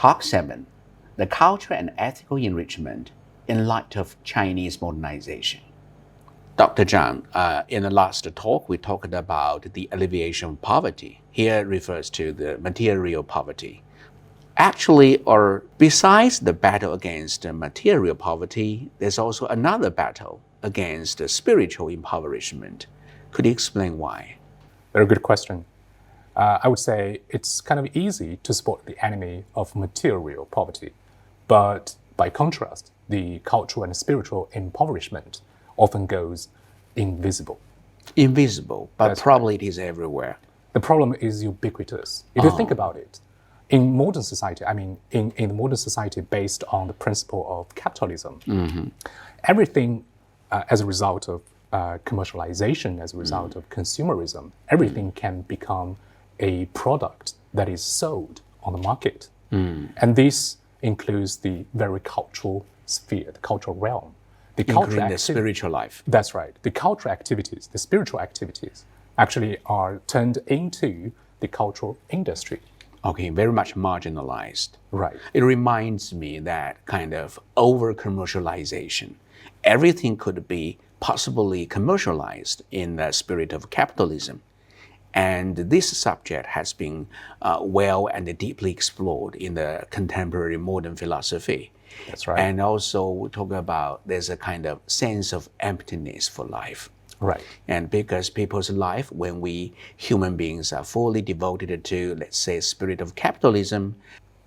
Talk 7, the cultural and ethical enrichment in light of Chinese modernization. Dr. Zhang, in the last talk, we talked about the alleviation of poverty. Here refers to the material poverty. Actually, or besides the battle against material poverty, there's also another battle against spiritual impoverishment. Could you explain why? Very good question. I would say it's kind of easy to support the enemy of material poverty, but by contrast, the cultural and spiritual impoverishment often goes invisible. Invisible, but That's probably it is everywhere. The problem is ubiquitous. If you think about it, in modern society, in the modern society based on the principle of capitalism, everything as a result of commercialization, as a result of consumerism, everything can become a product that is sold on the market. And this includes the very cultural sphere, the cultural realm. Including the spiritual life. That's right. The cultural activities, the spiritual activities, actually are turned into the cultural industry. Okay, very much marginalized. Right. It reminds me that kind of over-commercialization. Everything could be possibly commercialized in the spirit of capitalism. And this subject has been well and deeply explored in the contemporary modern philosophy. That's right. And also we talk about there's a kind of sense of emptiness for life. Right. And because people's life, when we human beings are fully devoted to, let's say, spirit of capitalism,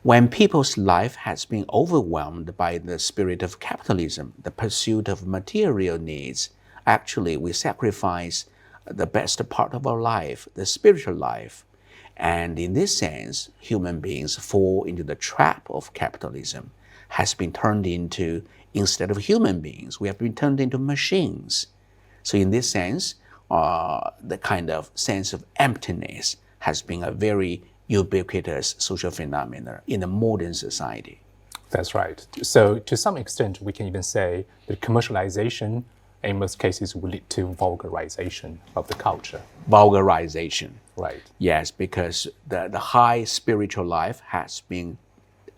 when people's life has been overwhelmed by the spirit of capitalism, the pursuit of material needs, actually we sacrifice the best part of our life, the spiritual life. And in this sense, human beings fall into the trap of capitalism, has been turned into, instead of human beings, we have been turned into machines. So in this sense, the kind of sense of emptiness has been a very ubiquitous social phenomenon in the modern society. That's right. So to some extent, we can even say that commercialization in most cases will lead to vulgarization of the culture. Vulgarization. Right. Yes, because the high spiritual life has been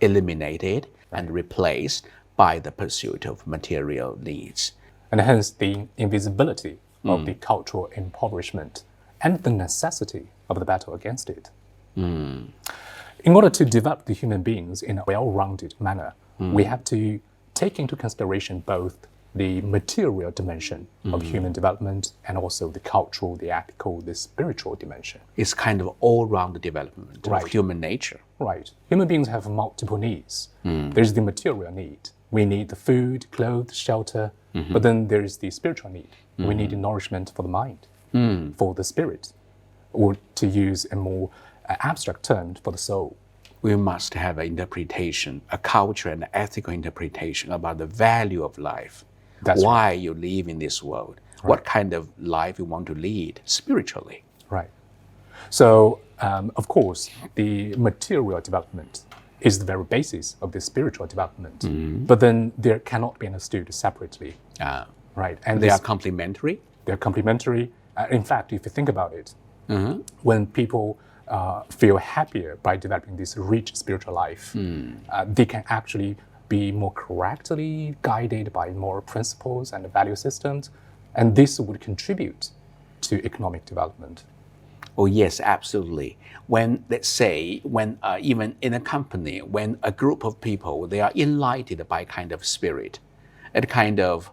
eliminated and replaced by the pursuit of material needs. And hence the invisibility of the cultural impoverishment and the necessity of the battle against it. In order to develop the human beings in a well-rounded manner, we have to take into consideration both the material dimension of human development and also the cultural, the ethical, the spiritual dimension. It's kind of all-round development Right. of human nature. Right. Human beings have multiple needs. There's the material need. We need the food, clothes, shelter. But then there's the spiritual need. We need nourishment for the mind, for the spirit, or to use a more abstract term, for the soul. We must have an interpretation, a cultural and ethical interpretation about the value of life. That's why you live in this world, what kind of life you want to lead spiritually. Right. So, of course, the material development is the very basis of the spiritual development. But then there cannot be understood separately. Right. And They are complementary. They're complementary. In fact, if you think about it, when people feel happier by developing this rich spiritual life, they can actually be more correctly guided by moral principles and value systems, and this would contribute to economic development. Oh yes, absolutely. When, let's say, even in a company, when a group of people, they are enlightened by kind of spirit, it's kind of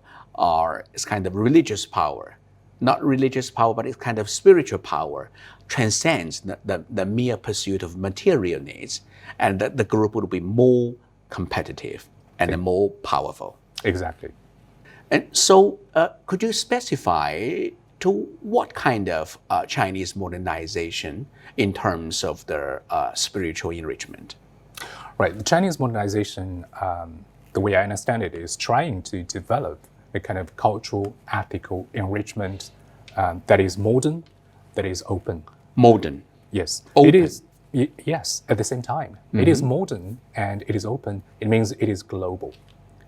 religious power. Not religious power, but it's kind of spiritual power, transcends the mere pursuit of material needs, and that the group would be more competitive and more powerful. Exactly. And so, could you specify to what kind of Chinese modernization in terms of their spiritual enrichment? Right. The Chinese modernization, the way I understand it, is trying to develop a kind of cultural, ethical enrichment that is modern, that is open. Modern. Yes. Open. It is. Yes, at the same time. It is modern and it is open. It means it is global.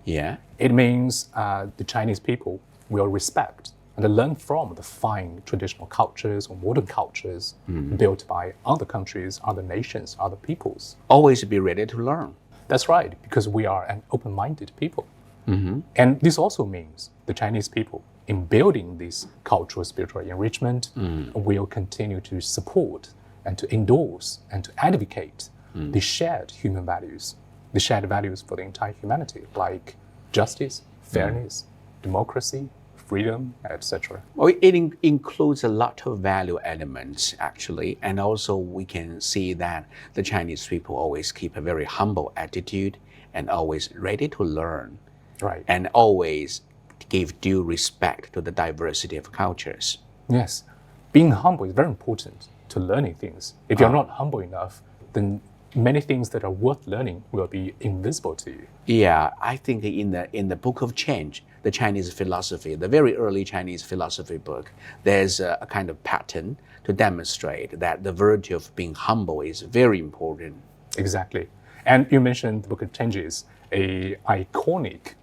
Yeah. It means the Chinese people will respect and learn from the fine traditional cultures or modern cultures built by other countries, other nations, other peoples. Always be ready to learn. That's right, because we are an open-minded people. And this also means the Chinese people, in building this cultural spiritual enrichment, will continue to support and to endorse and to advocate the shared human values, the shared values for the entire humanity, like justice, fairness, democracy, freedom, etc. Well, it includes a lot of value elements, actually. And also we can see that the Chinese people always keep a very humble attitude and always ready to learn. Right. And always give due respect to the diversity of cultures. Yes. Being humble is very important to learning things. If you're not humble enough, then many things that are worth learning will be invisible to you. Yeah, I think in the Book of Change, the Chinese philosophy, the very early Chinese philosophy book, there's a kind of pattern to demonstrate that the virtue of being humble is very important. Exactly. And you mentioned the Book of Changes, an iconic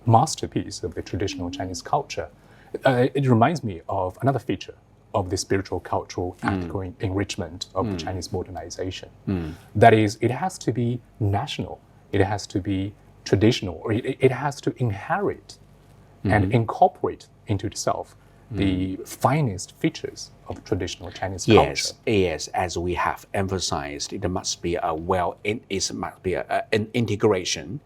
masterpiece of the traditional Chinese culture. It reminds me of another feature of the spiritual, cultural, ethical enrichment of the Chinese modernization. That is, it has to be national, it has to be traditional, or it has to inherit and incorporate into itself the finest features of traditional Chinese culture. Yes, as we have emphasized, it must be an integration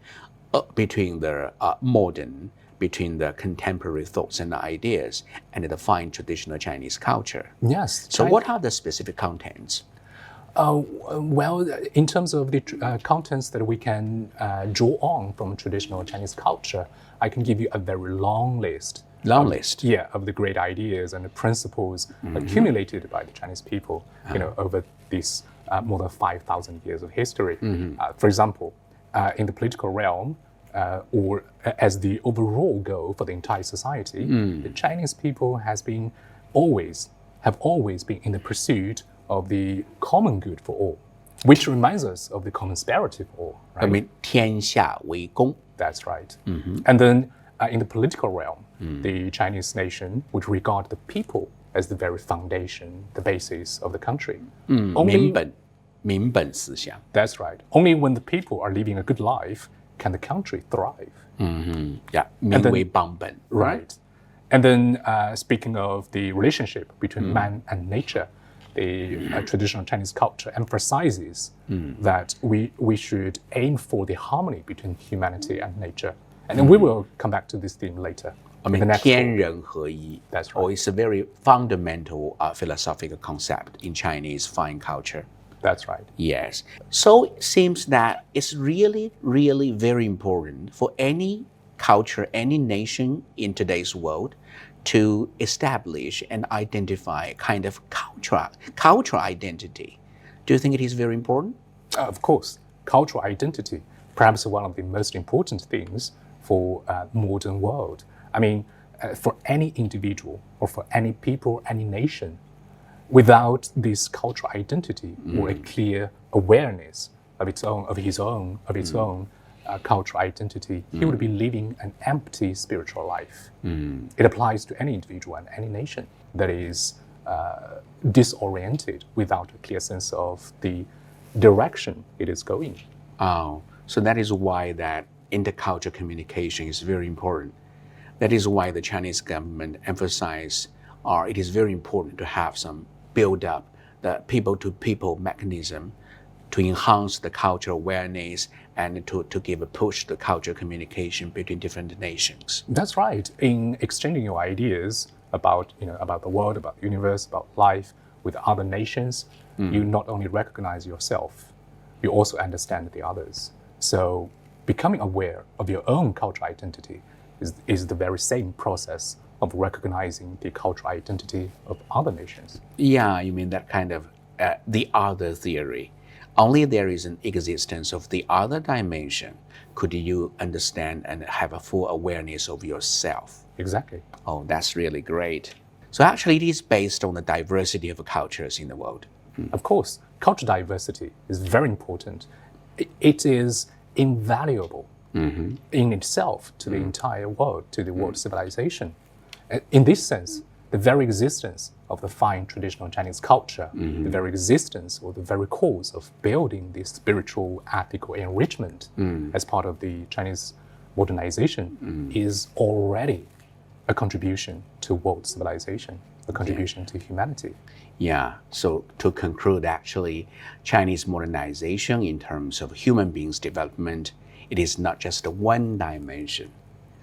between the modern, between the contemporary thoughts and ideas and the fine traditional Chinese culture. Yes. So what are the specific contents? Well, in terms of the contents that we can draw on from traditional Chinese culture, I can give you a very long list. Yeah, of the great ideas and the principles accumulated by the Chinese people, over this more than 5,000 years of history. For example, in the political realm, or as the overall goal for the entire society, the Chinese people have always been in the pursuit of the common good for all, which reminds us of the common prosperity for all. Right? I mean, 天下为公. That's right. And then in the political realm, the Chinese nation would regard the people as the very foundation, the basis of the country. 民本思想. That's right. Only when the people are living a good life can the country thrive. Yeah, 民为邦本. Right. And then speaking of the relationship between man and nature, the traditional Chinese culture emphasizes that we should aim for the harmony between humanity and nature. And then we will come back to this theme later. I mean, 天人合一. That's right. Oh, it's a very fundamental philosophical concept in Chinese fine culture. That's right. Yes. So it seems that it's really, really very important for any culture, any nation in today's world to establish and identify kind of cultural identity. Do you think it is very important? Of course. Cultural identity, perhaps one of the most important things for modern world. I mean, for any individual or for any people, any nation, without this cultural identity or a clear awareness of his own cultural identity, he would be living an empty spiritual life. It applies to any individual and any nation that is disoriented without a clear sense of the direction it is going. Oh, so that is why that intercultural communication is very important. That is why the Chinese government emphasizes it is very important to have some build up the people-to-people mechanism to enhance the cultural awareness and to give a push to cultural communication between different nations. That's right. In exchanging your ideas about the world, about the universe, about life with other nations, you not only recognize yourself, you also understand the others. So becoming aware of your own cultural identity is the very same process of recognizing the cultural identity of other nations. Yeah, you mean that kind of the other theory. Only there is an existence of the other dimension could you understand and have a full awareness of yourself. Exactly. Oh, that's really great. So actually it is based on the diversity of cultures in the world. Of course, cultural diversity is very important. It is invaluable in itself to the entire world, to the world civilization. In this sense, the very existence of the fine traditional Chinese culture, the very existence or the very cause of building this spiritual ethical enrichment as part of the Chinese modernization is already a contribution to world civilization, a contribution to humanity. Yeah, so to conclude, actually, Chinese modernization in terms of human beings' development, it is not just one dimension,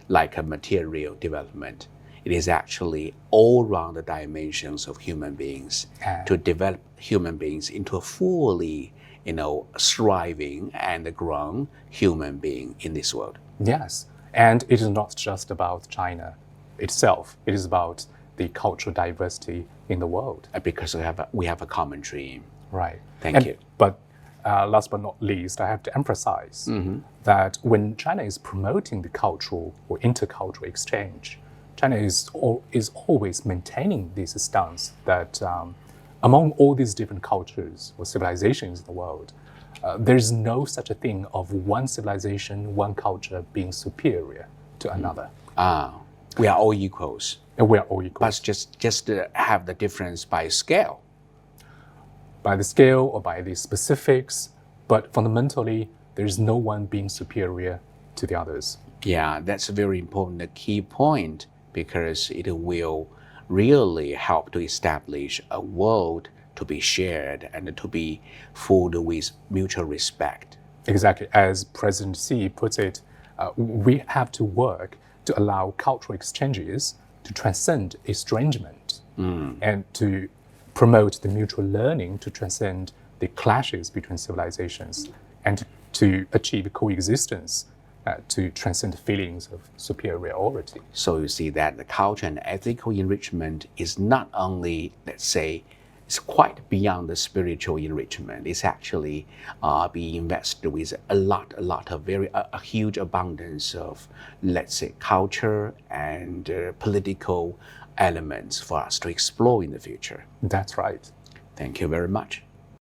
like a material development. It is actually all round the dimensions of human beings to develop human beings into a fully, thriving and grown human being in this world. Yes, and it is not just about China itself. It is about the cultural diversity in the world. Because we have a common dream. Right. Thank you. But last but not least, I have to emphasize that when China is promoting the cultural or intercultural exchange, China is always maintaining this stance that among all these different cultures or civilizations in the world, there is no such a thing of one civilization, one culture being superior to another. We are all equals. And we are all equal. But just have the difference by scale. By the scale or by the specifics, but fundamentally, there is no one being superior to the others. Yeah, that's a very important key point, because it will really help to establish a world to be shared and to be filled with mutual respect. Exactly. As President Xi puts it, we have to work to allow cultural exchanges to transcend estrangement and to promote the mutual learning to transcend the clashes between civilizations and to achieve coexistence to transcend feelings of superiority. So you see that the culture and ethical enrichment is not only, let's say, it's quite beyond the spiritual enrichment. It's actually being invested with a lot of a huge abundance of, let's say, culture and political elements for us to explore in the future. That's right. Thank you very much.